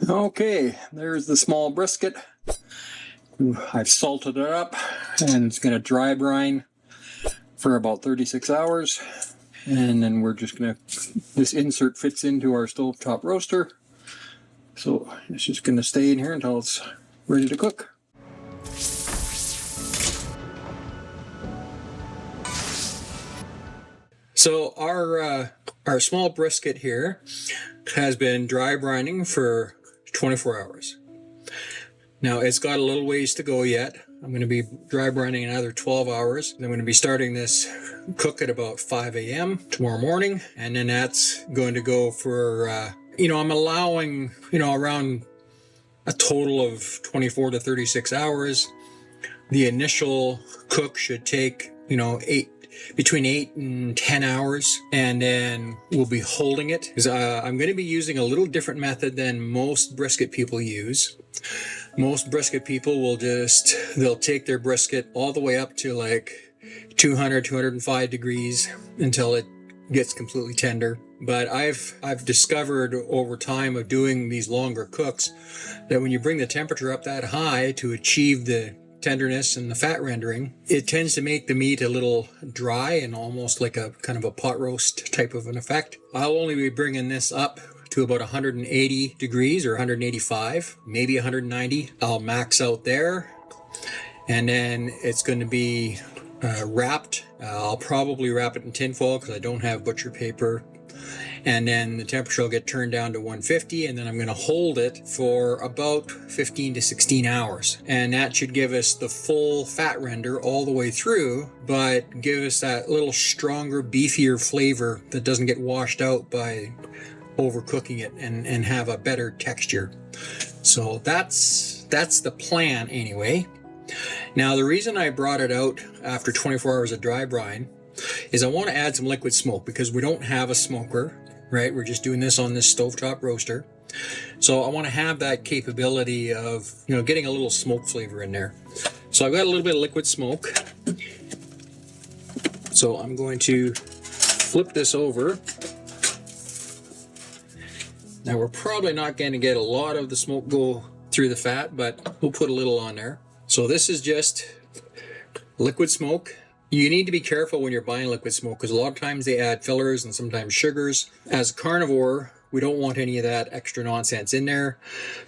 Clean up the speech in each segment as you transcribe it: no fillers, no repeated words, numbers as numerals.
Okay, there's the small brisket. I've salted it up and it's going to dry brine for about 36 hours. And then we're just going to, this insert fits into our stovetop roaster. So it's just going to stay in here until it's ready to cook. So our small brisket here has been dry brining for 24 hours. Now it's got a little ways to go yet. I'm going to be dry brining another 12 hours. I'm going to be starting this cook at about 5 a.m. tomorrow morning, and then that's going to go for, I'm allowing, around a total of 24 to 36 hours. The initial cook should take, between 8 and 10 hours, and then we'll be holding it. I'm going to be using a little different method than most brisket people use. Most brisket people will they'll take their brisket all the way up to like 200, 205 degrees until it gets completely tender. But I've discovered over time of doing these longer cooks that when you bring the temperature up that high to achieve the tenderness and the fat rendering, it tends to make the meat a little dry and almost like a kind of a pot roast type of an effect. I'll only be bringing this up to about 180 degrees or 185, maybe 190. I'll max out there, and then it's going to be wrapped. I'll probably wrap it in tinfoil because I don't have butcher paper. And then the temperature will get turned down to 150, and then I'm going to hold it for about 15 to 16 hours. And that should give us the full fat render all the way through, but give us that little stronger, beefier flavor that doesn't get washed out by overcooking it, and have a better texture. So that's the plan anyway. Now the reason I brought it out after 24 hours of dry brine is I want to add some liquid smoke because we don't have a smoker, right? We're just doing this on this stovetop roaster. So I want to have that capability of, getting a little smoke flavor in there. So I've got a little bit of liquid smoke. So I'm going to flip this over. Now we're probably not going to get a lot of the smoke go through the fat, but we'll put a little on there. So this is just liquid smoke. You need to be careful when you're buying liquid smoke because a lot of times they add fillers and sometimes sugars. As a carnivore, we don't want any of that extra nonsense in there.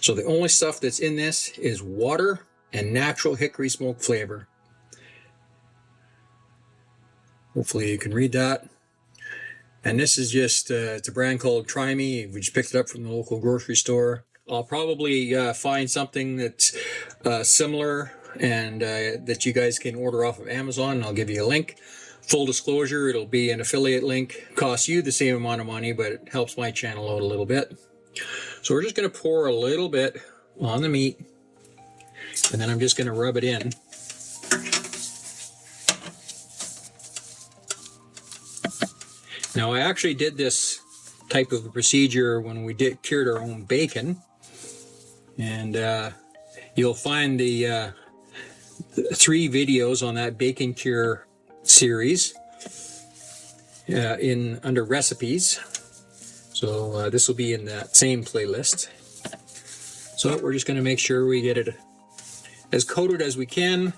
So the only stuff that's in this is water and natural hickory smoke flavor. Hopefully you can read that. And this is just, it's a brand called Try Me. We just picked it up from the local grocery store. I'll probably find something that's similar and that you guys can order off of Amazon, and I'll give you a link. Full disclosure, it'll be an affiliate link. Costs you the same amount of money, but it helps my channel out a little bit. So we're just going to pour a little bit on the meat, and then I'm just going to rub it in. Now I actually did this type of procedure when we cured our own bacon, and you'll find the 3 videos on that bacon cure series under recipes. So this will be in that same playlist. So we're just going to make sure we get it as coated as we can,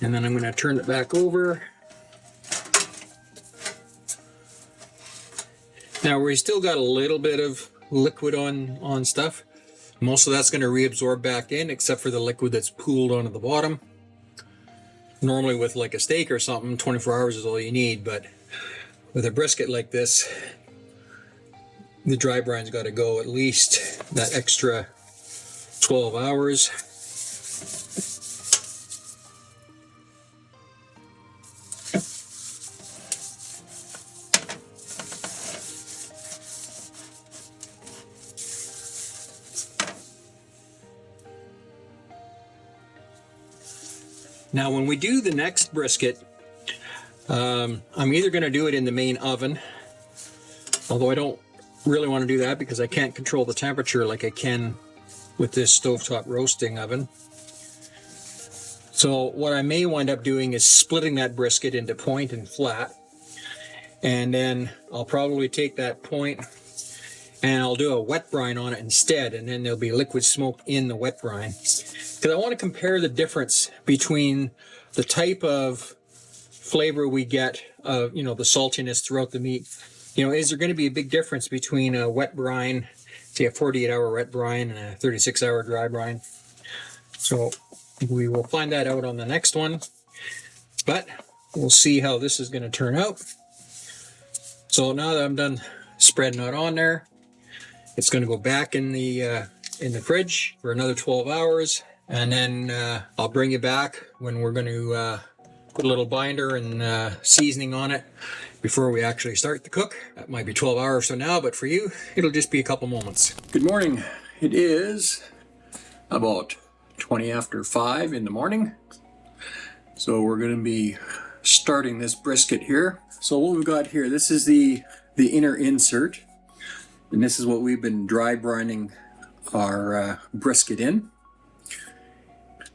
and then I'm going to turn it back over. Now we still got a little bit of liquid on stuff. Most of that's going to reabsorb back in, except for the liquid that's pooled onto the bottom. Normally with like a steak or something, 24 hours is all you need, but with a brisket like this, the dry brine's got to go at least that extra 12 hours. Now when we do the next brisket, I'm either going to do it in the main oven, although I don't really want to do that because I can't control the temperature like I can with this stovetop roasting oven. So what I may wind up doing is splitting that brisket into point and flat, and then I'll probably take that point and I'll do a wet brine on it instead, and then there'll be liquid smoke in the wet brine. Because I want to compare the difference between the type of flavor we get of, the saltiness throughout the meat. Is there going to be a big difference between a wet brine, say a 48-hour wet brine, and a 36-hour dry brine? So we will find that out on the next one, but we'll see how this is going to turn out. So now that I'm done spreading it on there, it's going to go back in the fridge for another 12 hours, and then I'll bring you back when we're going to put a little binder and seasoning on it before we actually start the cook. That might be 12 hours from now, but for you, it'll just be a couple moments. Good morning. It is about 20 after 5 in the morning. So we're going to be starting this brisket here. So what we've got here, this is the inner insert, and this is what we've been dry brining our brisket in.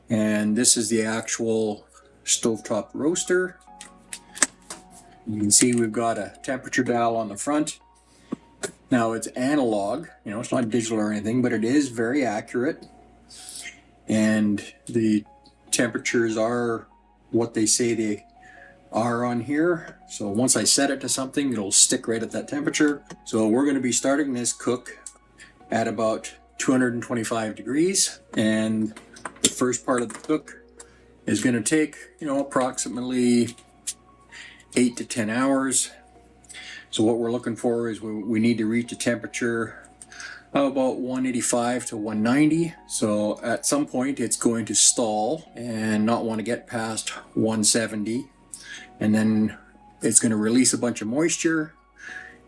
And this is the actual stovetop roaster. You can see we've got a temperature dial on the front. Now it's analog, it's not digital or anything, but it is very accurate. And the temperatures are what they say they are on here. So once I set it to something, it'll stick right at that temperature. So we're going to be starting this cook at about 225 degrees. And the first part of the cook is going to take, approximately 8 to 10 hours. So what we're looking for is we need to reach a temperature of about 185 to 190. So at some point it's going to stall and not want to get past 170. And then it's going to release a bunch of moisture.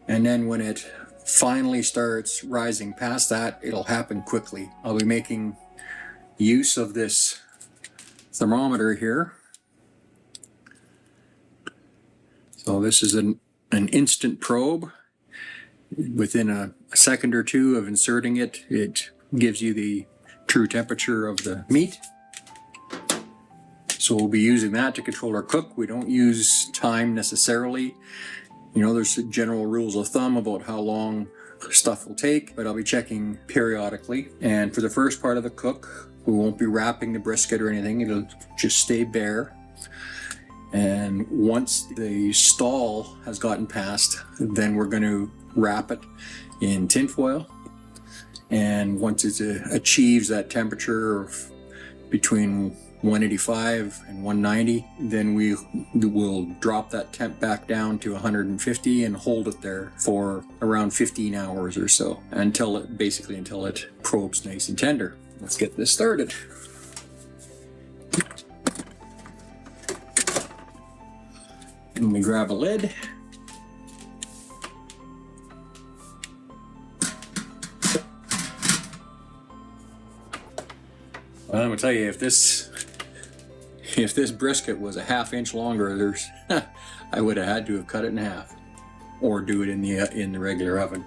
And then when it finally starts rising past that, it'll happen quickly. I'll be making use of this thermometer here. So this is an instant probe. Within a second or two of inserting it, it gives you the true temperature of the meat. So we'll be using that to control our cook. We don't use time necessarily. There's general rules of thumb about how long stuff will take, but I'll be checking periodically. And for the first part of the cook, we won't be wrapping the brisket or anything. It'll just stay bare. And once the stall has gotten past, then we're going to wrap it in tin foil. And once it achieves that temperature of between 185 and 190, then we will drop that temp back down to 150 and hold it there for around 15 hours or so until it probes nice and tender. Let's get this started. Let me grab a lid. Well, I'm gonna tell you, if this brisket was a ½ inch longer, I would have had to have cut it in half, or do it in the regular oven.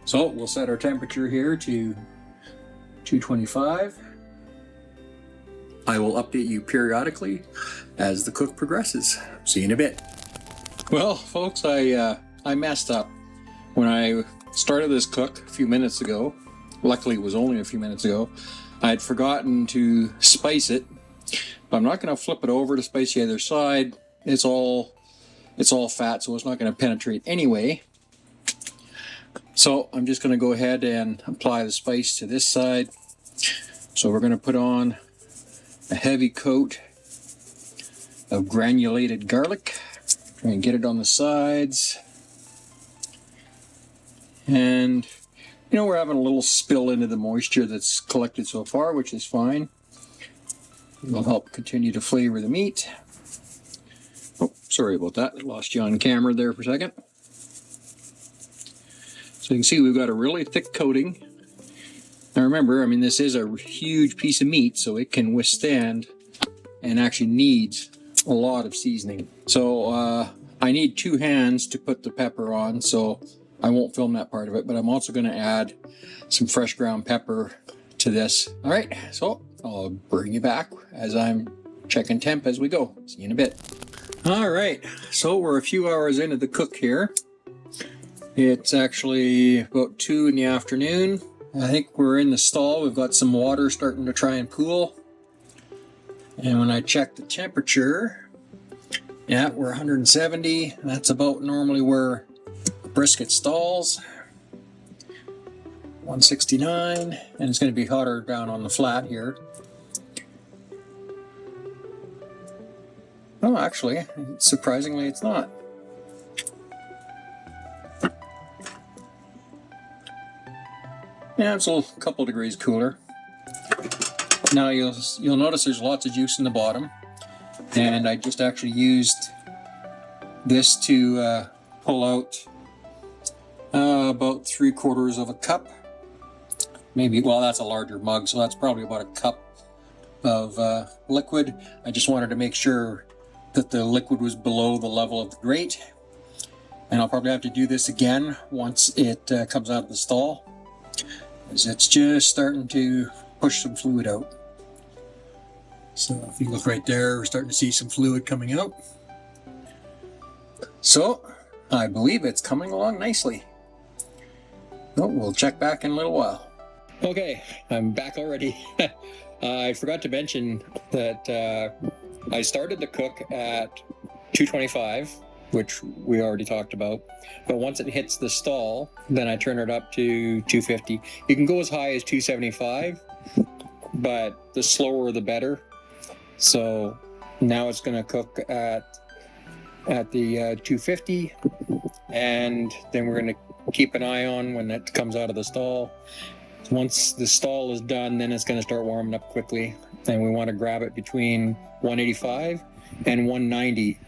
So we'll set our temperature here to 225. I will update you periodically as the cook progresses. See you in a bit. Well, folks, I messed up when I started this cook a few minutes ago. Luckily, it was only a few minutes ago. I had forgotten to spice it, but I'm not going to flip it over to spice the other side. It's all fat, so it's not going to penetrate anyway. So I'm just going to go ahead and apply the spice to this side. So we're going to put on a heavy coat of granulated garlic. Try and get it on the sides. And we're having a little spill into the moisture that's collected so far, which is fine. It'll help continue to flavor the meat. Oh, sorry about that. I lost you on camera there for a second. So you can see we've got a really thick coating. Now remember, this is a huge piece of meat, so it can withstand and actually needs a lot of seasoning. So I need 2 hands to put the pepper on, so I won't film that part of it, but I'm also going to add some fresh ground pepper to this. All right, so I'll bring you back as I'm checking temp as we go. See you in a bit. All right, so we're a few hours into the cook here. It's actually about 2 in the afternoon. I think we're in the stall. We've got some water starting to try and pool. And when I check the temperature, yeah, we're 170. That's about normally where a brisket stalls. 169, and it's going to be hotter down on the flat here. Oh, actually, surprisingly, it's not. Yeah, it's a couple degrees cooler. Now you'll notice there's lots of juice in the bottom, and I just actually used this to pull out about 3/4 of a cup. Maybe, well, that's a larger mug, so that's probably about a cup of liquid. I just wanted to make sure that the liquid was below the level of the grate, and I'll probably have to do this again once it comes out of the stall, as it's just starting to push some fluid out. So if you look right there, we're starting to see some fluid coming out. So I believe it's coming along nicely. Oh, we'll check back in a little while. Okay, I'm back already. I forgot to mention that I started the cook at 225, which we already talked about. But once it hits the stall, then I turn it up to 250. You can go as high as 275, but the slower the better. So now it's going to cook at the 250, and then we're going to keep an eye on when it comes out of the stall. Once the stall is done, then it's going to start warming up quickly, and we want to grab it between 185 and 190.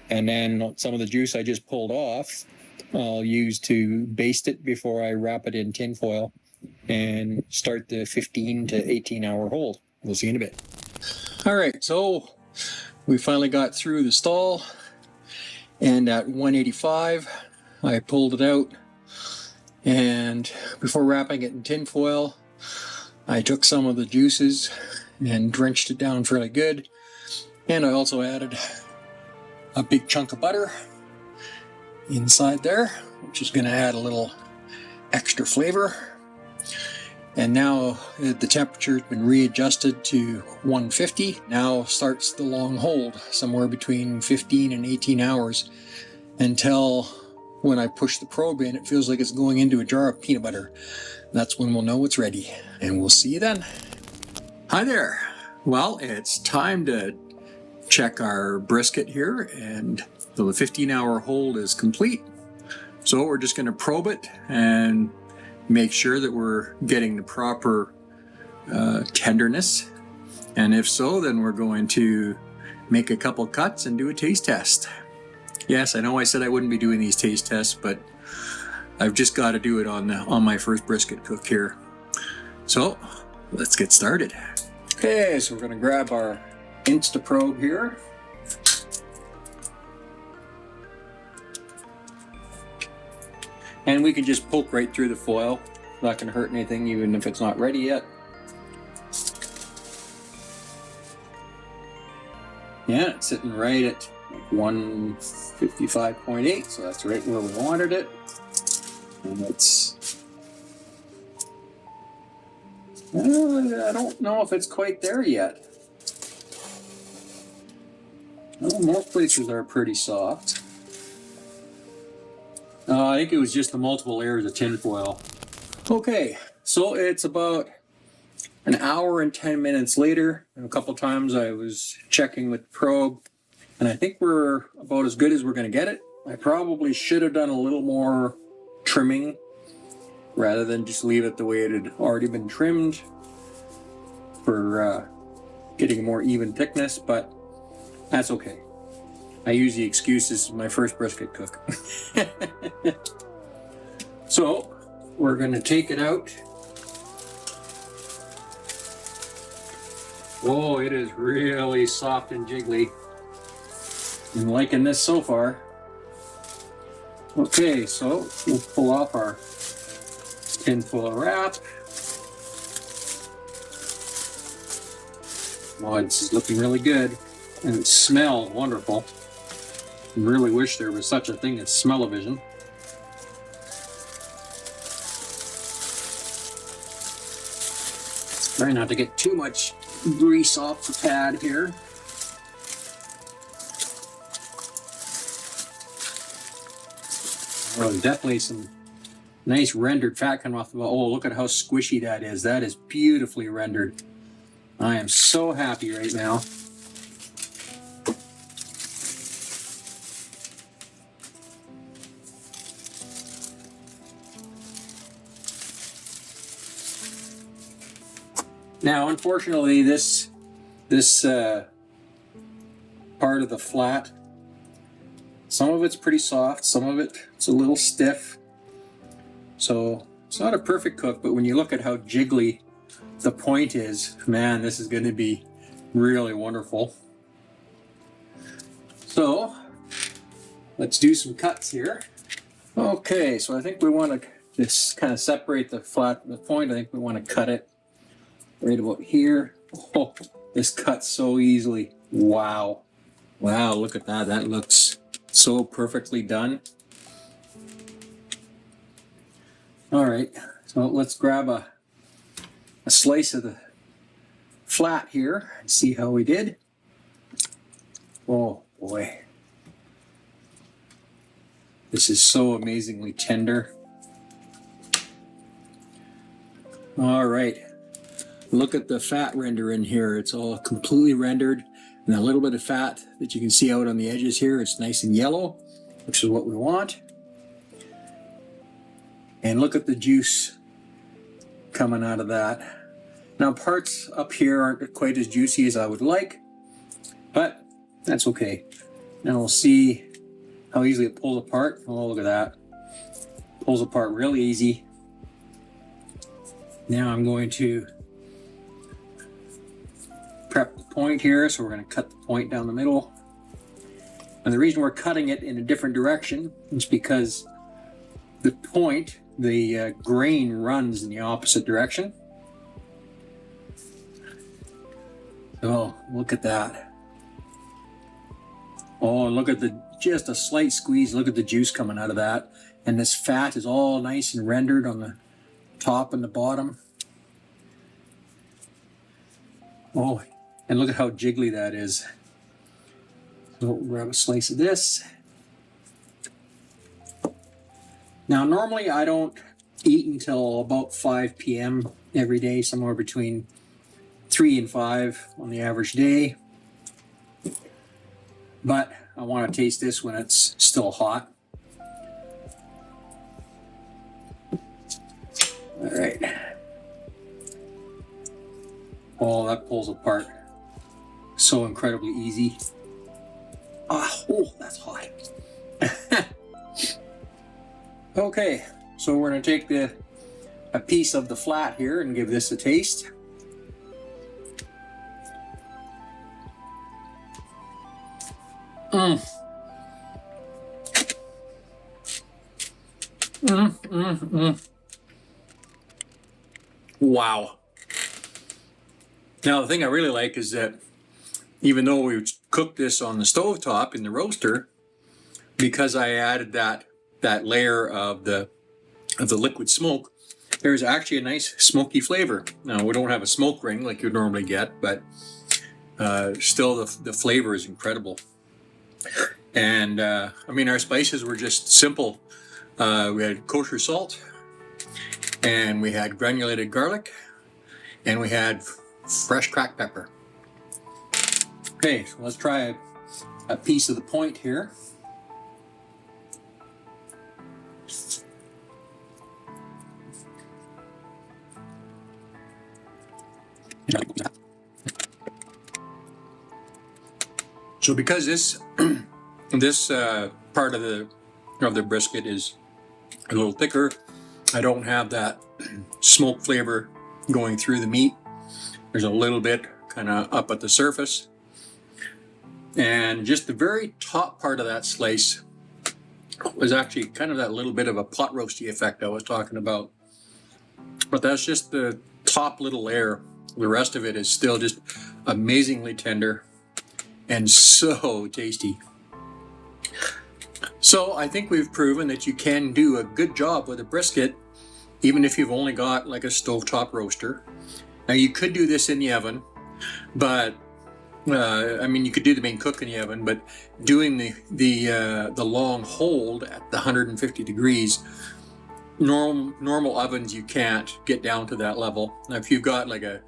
And then some of the juice I just pulled off, I'll use to baste it before I wrap it in tin foil and start the 15 to 18 hour hold. We'll see in a bit. All right, so we finally got through the stall, and at 185, I pulled it out. And before wrapping it in tin foil, I took some of the juices and drenched it down fairly good. And I also added a big chunk of butter inside there, which is going to add a little extra flavor. And now the temperature has been readjusted to 150. Now starts the long hold, somewhere between 15 and 18 hours, until when I push the probe in, it feels like it's going into a jar of peanut butter. That's when we'll know it's ready, and we'll see you then. Hi there. Well, it's time to check our brisket here, and the 15-hour hold is complete. So we're just going to probe it and make sure that we're getting the proper tenderness. And if so, then we're going to make a couple cuts and do a taste test. Yes, I know I said I wouldn't be doing these taste tests, but I've just got to do it on my first brisket cook here. So let's get started. Okay, so we're going to grab our Insta Probe here. And we can just poke right through the foil. Not going to hurt anything, even if it's not ready yet. Yeah, it's sitting right at 155.8, so that's right where we wanted it. And it's, I don't know if it's quite there yet. Well, most places are pretty soft. I think it was just the multiple layers of tin foil. Okay, so it's about an hour and 10 minutes later, and a couple times I was checking with the probe, and I think we're about as good as we're going to get it. I probably should have done a little more trimming rather than just leave it the way it had already been trimmed for getting a more even thickness, but that's okay. I use the excuse this is my first brisket cook. So we're going to take it out. Whoa, it is really soft and jiggly. I'm liking this so far. Okay, so we'll pull off our tinfoil wrap. Oh, it's looking really good, and it smells wonderful. I really wish there was such a thing as smell-o-vision. Try not to get too much grease off the pad here. Oh, definitely some nice rendered fat coming off the ball. Oh, look at how squishy that is. That is beautifully rendered. I am so happy right now. Now, unfortunately, this part of the flat, some of it's pretty soft, some of it's a little stiff. So it's not a perfect cook, but when you look at how jiggly the point is, man, this is going to be really wonderful. So let's do some cuts here. Okay, so I think we want to just kind of separate the flat from the point. I think we want to cut it right about here. Oh, this cuts so easily. Wow. Wow, look at that. That looks so perfectly done. All right, so let's grab a slice of the flat here and see how we did. Oh boy. This is so amazingly tender. All right. Look at the fat render in here. It's all completely rendered. And a little bit of fat that you can see out on the edges here. It's nice and yellow, which is what we want. And look at the juice coming out of that. Now, parts up here aren't quite as juicy as I would like, but that's okay. Now we'll see how easily it pulls apart. Oh, look at that. Pulls apart really easy. Now I'm going to prep the point here, so we're going to cut the point down the middle. And the reason we're cutting it in a different direction is because the point, the grain runs in the opposite direction. Oh, look at that. Oh, and look at just a slight squeeze. Look at the juice coming out of that. And this fat is all nice and rendered on the top and the bottom. Oh, and look at how jiggly that is. So we'll grab a slice of this. Now, normally I don't eat until about 5 p.m. every day, somewhere between 3 and 5 on the average day. But I want to taste this when it's still hot. All right. Oh, that pulls apart so incredibly easy. Oh, that's hot. Okay, so we're going to take a piece of the flat here and give this a taste. Wow. Now, the thing I really like is that even though we cooked this on the stovetop in the roaster, because I added that layer of the liquid smoke, there's actually a nice smoky flavor. Now, we don't have a smoke ring like you'd normally get, but still the flavor is incredible. And I mean, our spices were just simple. We had kosher salt, and we had granulated garlic, and we had fresh cracked pepper. Okay, so let's try a piece of the point here. So because this part of the brisket is a little thicker, I don't have that smoke flavor going through the meat. There's a little bit kind of up at the surface. And just the very top part of that slice was actually kind of that little bit of a pot roasty effect I was talking about. But that's just the top little layer. The rest of it is still just amazingly tender and so tasty. So I think we've proven that you can do a good job with a brisket, even if you've only got like a stovetop roaster. Now you could do this in the oven, but I mean, you could do the main cook in the oven, but doing the long hold at the 150 degrees, normal ovens you can't get down to that level. Now, if you've got like a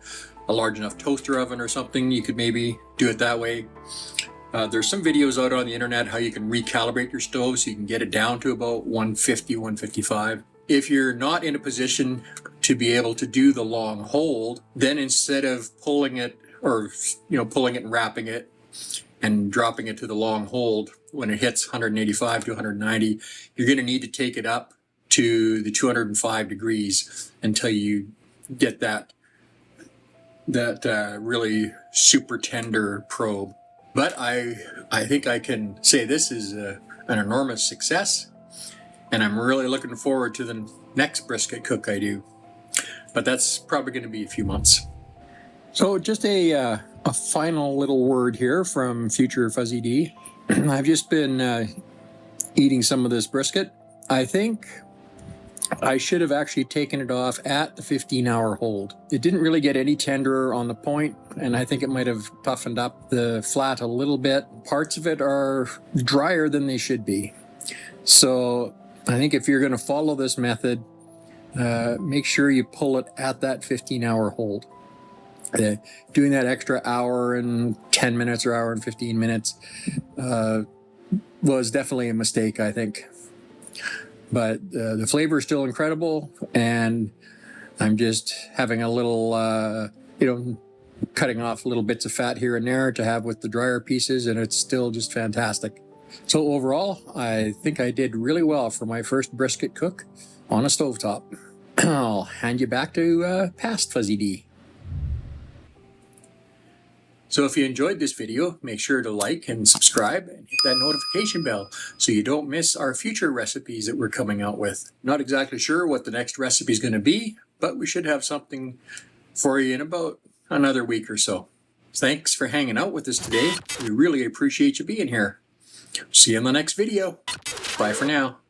large enough toaster oven or something, you could maybe do it that way. There's some videos out on the internet how you can recalibrate your stove so you can get it down to about 150, 155. If you're not in a position to be able to do the long hold, then instead of pulling it or pulling it and wrapping it and dropping it to the long hold when it hits 185 to 190, you're going to need to take it up to the 205 degrees until you get that really super tender probe. But I think I can say this is an enormous success, and I'm really looking forward to the next brisket cook I do. But that's probably going to be a few months. So just a final little word here from future Fuzzy D. I've just been eating some of this brisket. I think I should have actually taken it off at the 15-hour hold. It didn't really get any tenderer on the point, and I think it might have toughened up the flat a little bit. Parts of it are drier than they should be. So I think if you're going to follow this method, make sure you pull it at that 15-hour hold. Doing that extra hour and 10 minutes or hour and 15 minutes was definitely a mistake, I think. But the flavor is still incredible, and I'm just having a little, cutting off little bits of fat here and there to have with the drier pieces, and it's still just fantastic. So overall, I think I did really well for my first brisket cook on a stovetop. I'll hand you back to past Fuzzy D. So if you enjoyed this video, make sure to like and subscribe and hit that notification bell so you don't miss our future recipes that we're coming out with. Not exactly sure what the next recipe is going to be, but we should have something for you in about another week or so. Thanks for hanging out with us today. We really appreciate you being here. See you in the next video. Bye for now.